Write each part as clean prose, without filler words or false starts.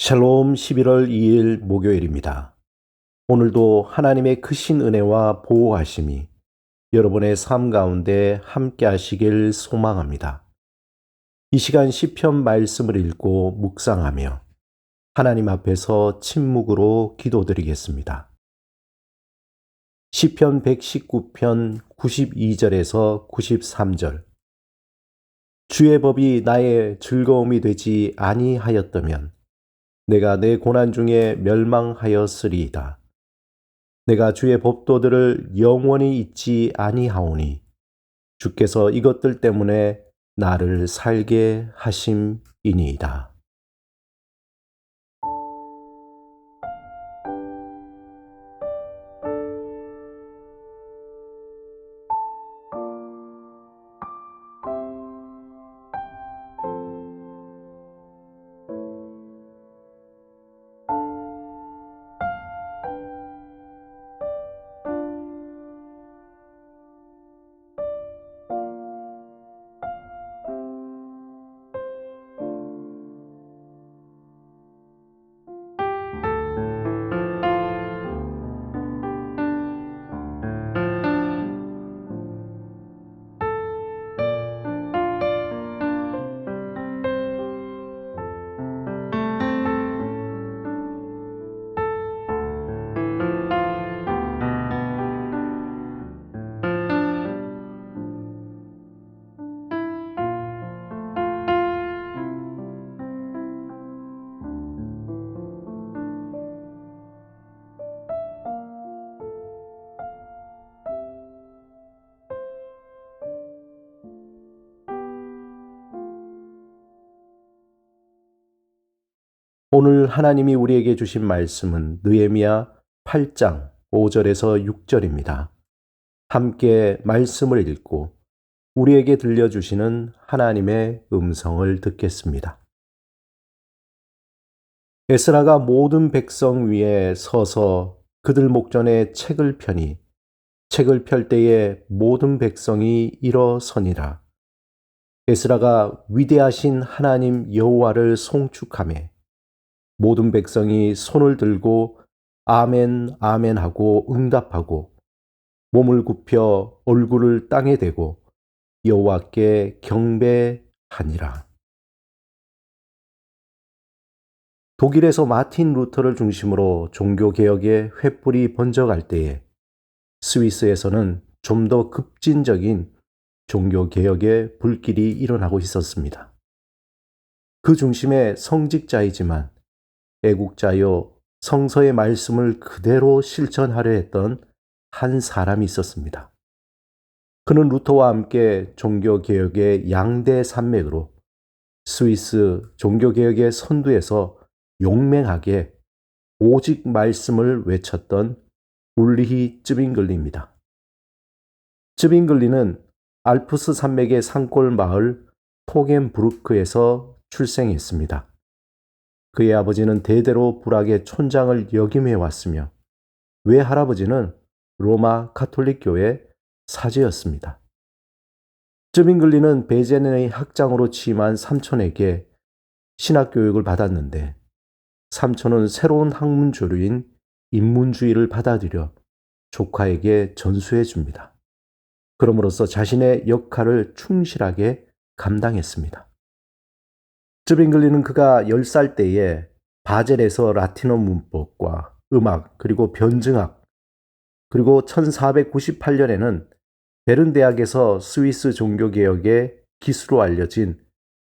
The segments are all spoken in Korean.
샬롬 11월 2일 목요일입니다. 오늘도 하나님의 크신 은혜와 보호하심이 여러분의 삶 가운데 함께 하시길 소망합니다. 이 시간 시편 말씀을 읽고 묵상하며 하나님 앞에서 침묵으로 기도드리겠습니다. 시편 119편 92절에서 93절. 주의 법이 나의 즐거움이 되지 아니하였다면 내가 내 고난 중에 멸망하였으리이다. 내가 주의 법도들을 영원히 잊지 아니하오니 주께서 이것들 때문에 나를 살게 하심이니이다. 오늘 하나님이 우리에게 주신 말씀은 느헤미야 8장 5절에서 6절입니다. 함께 말씀을 읽고 우리에게 들려주시는 하나님의 음성을 듣겠습니다. 에스라가 모든 백성 위에 서서 그들 목전에 책을 펴니 책을 펼 때에 모든 백성이 일어서니라. 에스라가 위대하신 하나님 여호와를 송축하며 모든 백성이 손을 들고 아멘 아멘 하고 응답하고 몸을 굽혀 얼굴을 땅에 대고 여호와께 경배하니라. 독일에서 마틴 루터를 중심으로 종교개혁의 횃불이 번져갈 때에 스위스에서는 좀 더 급진적인 종교개혁의 불길이 일어나고 있었습니다. 그 중심에 성직자이지만 애국자요 성서의 말씀을 그대로 실천하려 했던 한 사람이 있었습니다. 그는 루터와 함께 종교개혁의 양대 산맥으로 스위스 종교개혁의 선두에서 용맹하게 오직 말씀을 외쳤던 울리히 쯔빙글리입니다. 쯔빙글리는 알프스 산맥의 산골 마을 토겐부르크에서 출생했습니다. 그의 아버지는 대대로 불악의 촌장을 역임해왔으며 외할아버지는 로마 가톨릭 교회 사제였습니다. 쯔빙글리는 베제는의 학장으로 취임한 삼촌에게 신학교육을 받았는데 삼촌은 새로운 학문주류인 인문주의를 받아들여 조카에게 전수해 줍니다. 그럼으로써 자신의 역할을 충실하게 감당했습니다. 쯔빙글리는 그가 10살 때에 바젤에서 라틴어 문법과 음악 그리고 변증학 그리고 1498년에는 베른 대학에서 스위스 종교개혁의 기수로 알려진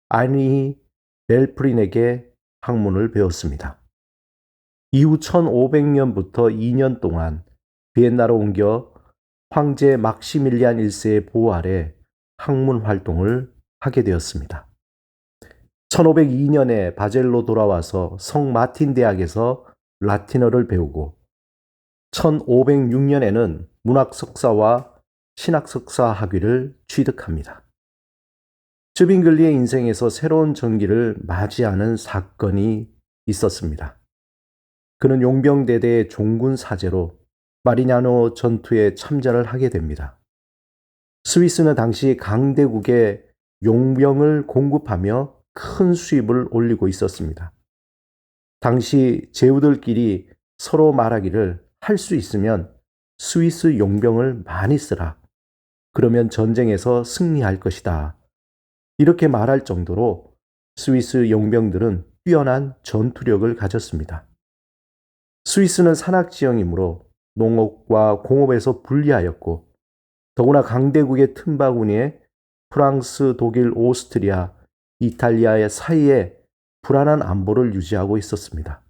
아니 벨프린에게 학문을 배웠습니다. 이후 1500년부터 2년 동안 비엔나로 옮겨 황제 막시밀리안 1세의 보호 아래 학문 활동을 하게 되었습니다. 1502년에 바젤로 돌아와서 성 마틴 대학에서 라틴어를 배우고 1506년에는 문학 석사와 신학 석사 학위를 취득합니다. 쯔빙글리의 인생에서 새로운 전기를 맞이하는 사건이 있었습니다. 그는 용병대대의 종군 사제로 마리냐노 전투에 참전을 하게 됩니다. 스위스는 당시 강대국에 용병을 공급하며 큰 수입을 올리고 있었습니다. 당시 제후들끼리 서로 말하기를 할 수 있으면 스위스 용병을 많이 쓰라. 그러면 전쟁에서 승리할 것이다. 이렇게 말할 정도로 스위스 용병들은 뛰어난 전투력을 가졌습니다. 스위스는 산악지형이므로 농업과 공업에서 불리하였고 더구나 강대국의 틈바구니에 프랑스, 독일, 오스트리아, 이탈리아의 사이에 불안한 안보를 유지하고 있었습니다.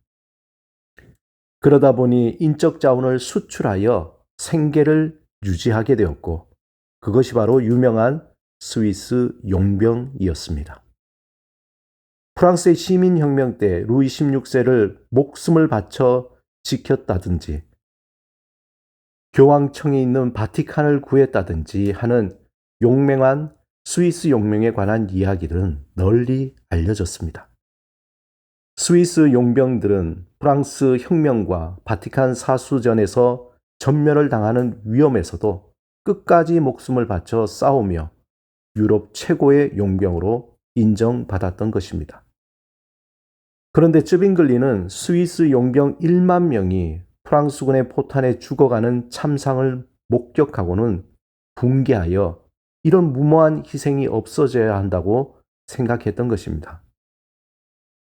그러다 보니 인적 자원을 수출하여 생계를 유지하게 되었고 그것이 바로 유명한 스위스 용병이었습니다. 프랑스의 시민혁명 때 루이 16세를 목숨을 바쳐 지켰다든지 교황청에 있는 바티칸을 구했다든지 하는 용맹한 스위스 용병에 관한 이야기들은 널리 알려졌습니다. 스위스 용병들은 프랑스 혁명과 바티칸 사수전에서 전멸을 당하는 위험에서도 끝까지 목숨을 바쳐 싸우며 유럽 최고의 용병으로 인정받았던 것입니다. 그런데 쯔빙글리는 스위스 용병 1만 명이 프랑스군의 포탄에 죽어가는 참상을 목격하고는 붕괴하여 이런 무모한 희생이 없어져야 한다고 생각했던 것입니다.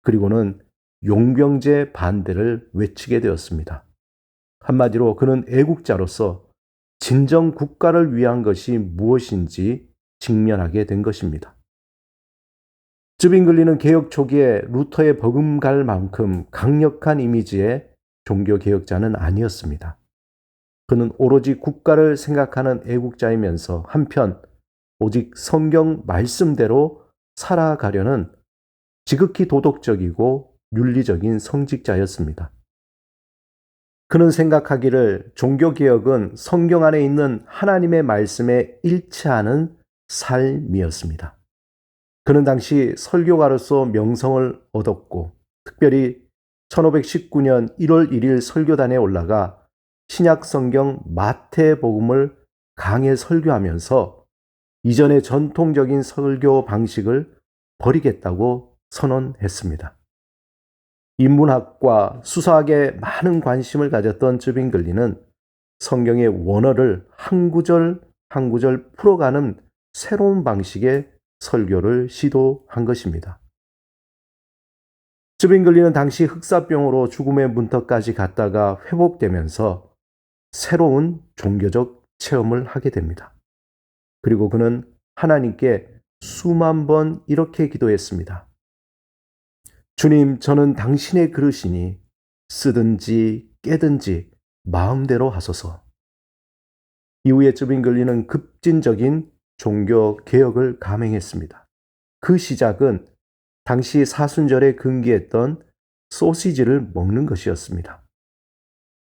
그리고는 용병제 반대를 외치게 되었습니다. 한마디로 그는 애국자로서 진정 국가를 위한 것이 무엇인지 직면하게 된 것입니다. 쯔빙글리는 개혁 초기에 루터에 버금갈 만큼 강력한 이미지의 종교개혁자는 아니었습니다. 그는 오로지 국가를 생각하는 애국자이면서 한편 오직 성경 말씀대로 살아가려는 지극히 도덕적이고 윤리적인 성직자였습니다. 그는 생각하기를 종교개혁은 성경 안에 있는 하나님의 말씀에 일치하는 삶이었습니다. 그는 당시 설교가로서 명성을 얻었고 특별히 1519년 1월 1일 설교단에 올라가 신약성경 마태복음을 강해 설교하면서 이전의 전통적인 설교 방식을 버리겠다고 선언했습니다. 인문학과 수사학에 많은 관심을 가졌던 쯔빙글리는 성경의 원어를 한 구절 한 구절 풀어가는 새로운 방식의 설교를 시도한 것입니다. 쯔빙글리는 당시 흑사병으로 죽음의 문턱까지 갔다가 회복되면서 새로운 종교적 체험을 하게 됩니다. 그리고 그는 하나님께 수만 번 이렇게 기도했습니다. 주님, 저는 당신의 그릇이니 쓰든지 깨든지 마음대로 하소서. 이후에 쯔빙글리는 급진적인 종교 개혁을 감행했습니다. 그 시작은 당시 사순절에 금기했던 소시지를 먹는 것이었습니다.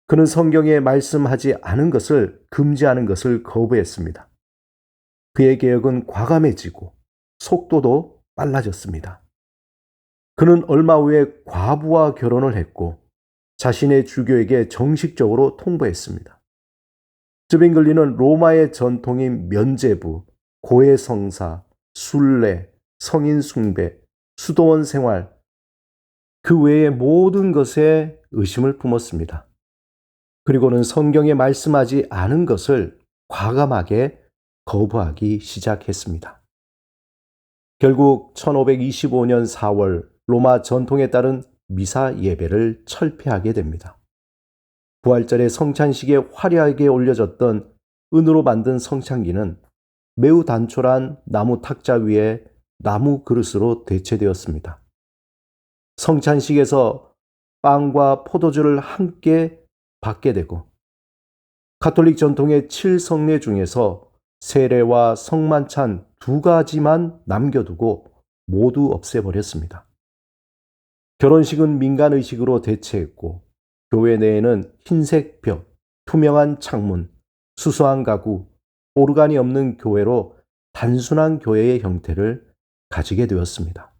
그는 성경에 말씀하지 않은 것을 금지하는 것을 거부했습니다. 그의 개혁은 과감해지고 속도도 빨라졌습니다. 그는 얼마 후에 과부와 결혼을 했고 자신의 주교에게 정식적으로 통보했습니다. 쯔빙글리는 로마의 전통인 면제부, 고해성사, 순례, 성인숭배, 수도원 생활, 그 외의 모든 것에 의심을 품었습니다. 그리고는 성경에 말씀하지 않은 것을 과감하게 거부하기 시작했습니다. 결국 1525년 4월 로마 전통에 따른 미사 예배를 철폐하게 됩니다. 부활절의 성찬식에 화려하게 올려졌던 은으로 만든 성찬기는 매우 단촐한 나무 탁자 위에 나무 그릇으로 대체되었습니다. 성찬식에서 빵과 포도주를 함께 받게 되고 가톨릭 전통의 7성례 중에서 세례와 성만찬 두 가지만 남겨두고 모두 없애버렸습니다. 결혼식은 민간의식으로 대체했고 교회 내에는 흰색 벽, 투명한 창문, 수수한 가구, 오르간이 없는 교회로 단순한 교회의 형태를 가지게 되었습니다.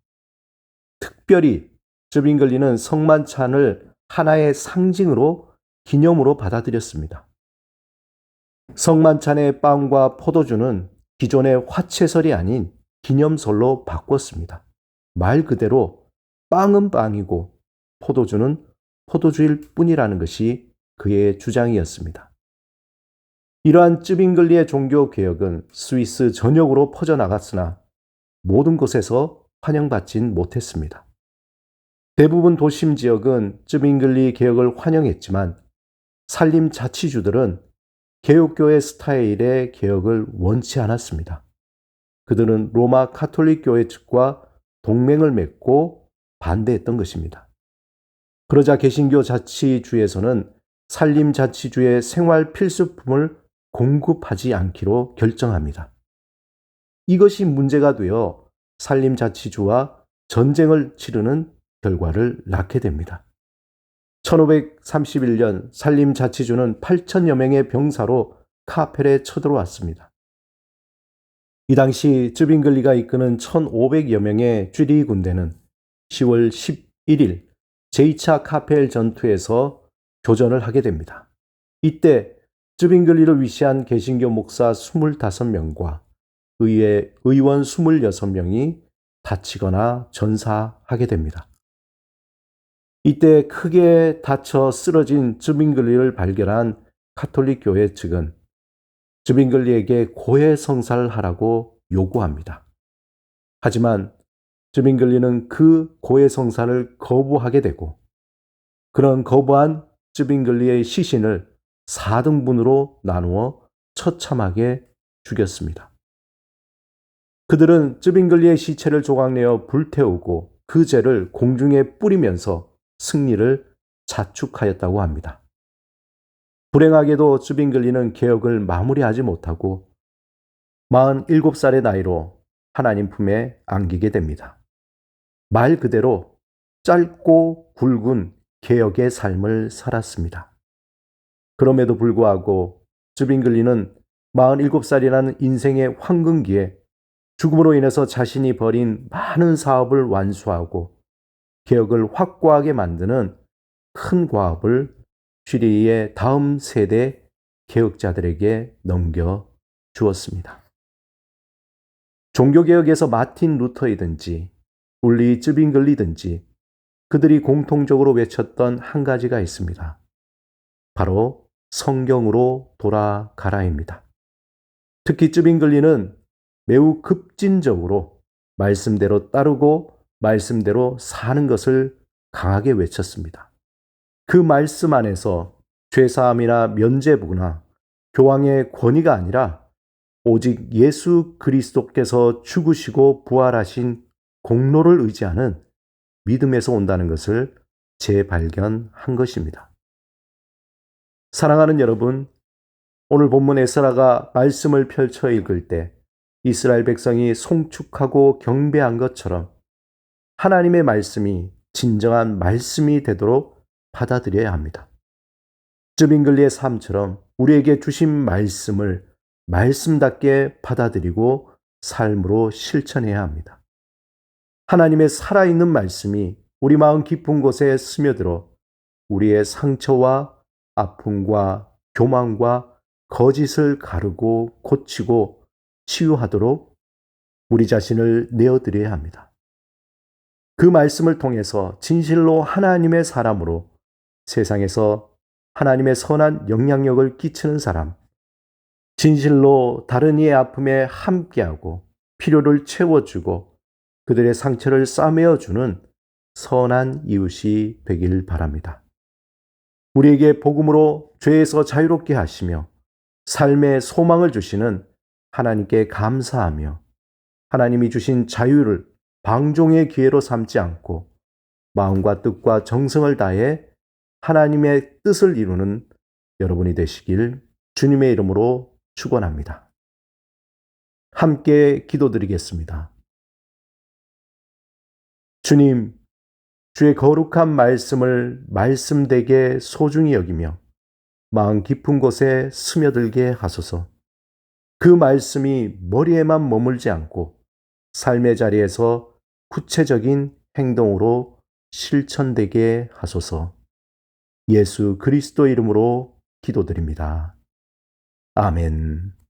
특별히 쯔빙글리는 성만찬을 하나의 상징으로 기념으로 받아들였습니다. 성만찬의 빵과 포도주는 기존의 화채설이 아닌 기념설로 바꿨습니다. 말 그대로 빵은 빵이고 포도주는 포도주일 뿐이라는 것이 그의 주장이었습니다. 이러한 쯔빙글리의 종교개혁은 스위스 전역으로 퍼져나갔으나 모든 곳에서 환영받진 못했습니다. 대부분 도심 지역은 쯔빙글리 개혁을 환영했지만 산림자치주들은 개혁교회 스타일의 개혁을 원치 않았습니다. 그들은 로마 가톨릭 교회 측과 동맹을 맺고 반대했던 것입니다. 그러자 개신교 자치주에서는 산림자치주의 생활 필수품을 공급하지 않기로 결정합니다. 이것이 문제가 되어 산림자치주와 전쟁을 치르는 결과를 낳게 됩니다. 1531년 산림자치주는 8천여 명의 병사로 카펠에 쳐들어왔습니다. 이 당시 쯔빙글리가 이끄는 1,500여 명의 쥐리 군대는 10월 11일 제2차 카펠 전투에서 교전을 하게 됩니다. 이때 쯔빙글리를 위시한 개신교 목사 25명과 의원 26명이 다치거나 전사하게 됩니다. 이때 크게 다쳐 쓰러진 쯔빙글리를 발견한 가톨릭 교회 측은 쯔빙글리에게 고해 성사를 하라고 요구합니다. 하지만 쯔빙글리는 그 고해 성사를 거부하게 되고 그런 거부한 쯔빙글리의 시신을 4등분으로 나누어 처참하게 죽였습니다. 그들은 쯔빙글리의 시체를 조각내어 불태우고 그 죄를 공중에 뿌리면서 승리를 자축하였다고 합니다. 불행하게도 쯔빙글리는 개혁을 마무리하지 못하고 47살의 나이로 하나님 품에 안기게 됩니다. 말 그대로 짧고 굵은 개혁의 삶을 살았습니다. 그럼에도 불구하고 쯔빙글리는 47살이라는 인생의 황금기에 죽음으로 인해서 자신이 벌인 많은 사업을 완수하고 개혁을 확고하게 만드는 큰 과업을 쥐리히의 다음 세대 개혁자들에게 넘겨 주었습니다. 종교개혁에서 마틴 루터이든지 울리 쯔빙글리든지 그들이 공통적으로 외쳤던 한 가지가 있습니다. 바로 성경으로 돌아가라입니다. 특히 쯔빙글리는 매우 급진적으로 말씀대로 따르고 말씀대로 사는 것을 강하게 외쳤습니다. 그 말씀 안에서 죄사함이나 면죄부나 교황의 권위가 아니라 오직 예수 그리스도께서 죽으시고 부활하신 공로를 의지하는 믿음에서 온다는 것을 재발견한 것입니다. 사랑하는 여러분, 오늘 본문 에스라가 말씀을 펼쳐 읽을 때 이스라엘 백성이 송축하고 경배한 것처럼 하나님의 말씀이 진정한 말씀이 되도록 받아들여야 합니다. 쯔빙글리의 삶처럼 우리에게 주신 말씀을 말씀답게 받아들이고 삶으로 실천해야 합니다. 하나님의 살아있는 말씀이 우리 마음 깊은 곳에 스며들어 우리의 상처와 아픔과 교만과 거짓을 가르고 고치고 치유하도록 우리 자신을 내어드려야 합니다. 그 말씀을 통해서 진실로 하나님의 사람으로 세상에서 하나님의 선한 영향력을 끼치는 사람, 진실로 다른 이의 아픔에 함께하고 필요를 채워주고 그들의 상처를 싸매어주는 선한 이웃이 되길 바랍니다. 우리에게 복음으로 죄에서 자유롭게 하시며 삶의 소망을 주시는 하나님께 감사하며 하나님이 주신 자유를 방종의 기회로 삼지 않고 마음과 뜻과 정성을 다해 하나님의 뜻을 이루는 여러분이 되시길 주님의 이름으로 축원합니다. 함께 기도드리겠습니다. 주님, 주의 거룩한 말씀을 말씀되게 소중히 여기며 마음 깊은 곳에 스며들게 하소서. 그 말씀이 머리에만 머물지 않고 삶의 자리에서 구체적인 행동으로 실천되게 하소서. 예수 그리스도 이름으로 기도드립니다. 아멘.